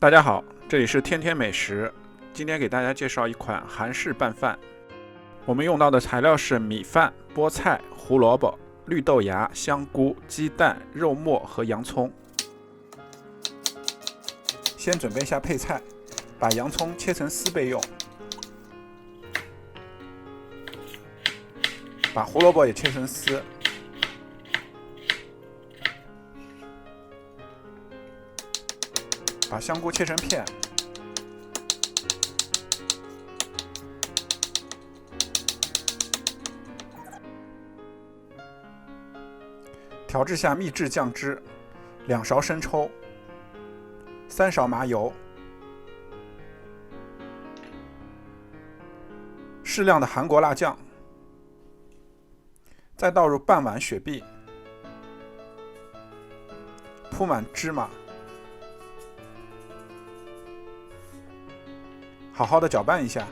大家好，这里是天天美食。今天给大家介绍一款韩式拌饭。我们用到的材料是米饭、菠菜、胡萝卜、绿豆芽、香菇、鸡蛋、肉末和洋葱。先准备一下配菜，把洋葱切成丝备用，把胡萝卜也切成丝。把香菇切成片，调制下秘制酱汁，2勺生抽，3勺麻油，适量的韩国辣酱，再倒入半碗雪碧，铺满芝麻。好好的搅拌一下，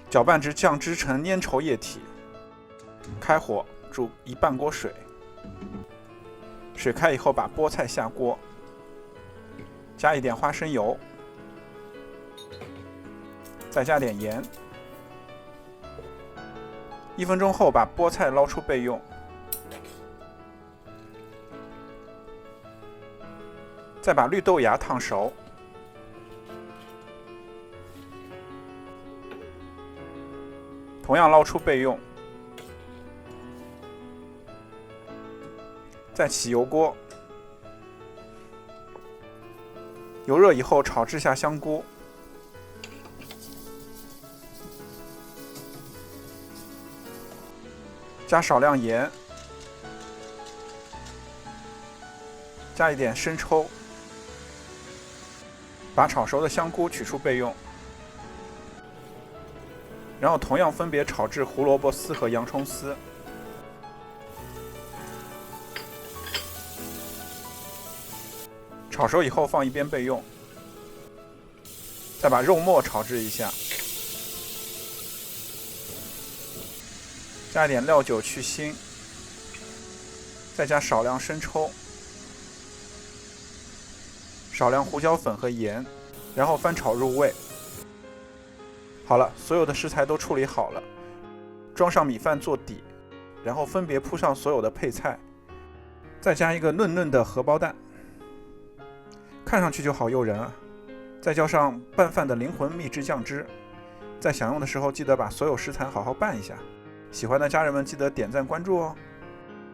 搅拌至酱汁呈粘稠液体，开火煮1半锅水。水开以后，把菠菜下锅，加一点花生油，再加点盐。1分钟后，把菠菜捞出备用。再把绿豆芽烫熟。同样捞出备用，再起油锅，油热以后炒制下香菇，加少量盐，加一点生抽，把炒熟的香菇取出备用。然后同样分别炒制胡萝卜丝和洋葱丝，炒熟以后放一边备用。再把肉末炒制一下，加一点料酒去腥，再加少量生抽，少量胡椒粉和盐，然后翻炒入味。好了，所有的食材都处理好了，装上米饭做底，然后分别铺上所有的配菜，再加一个嫩嫩的荷包蛋，看上去就好诱人啊！再浇上拌饭的灵魂秘制酱汁，在享用的时候记得把所有食材好好拌一下。喜欢的家人们记得点赞关注哦。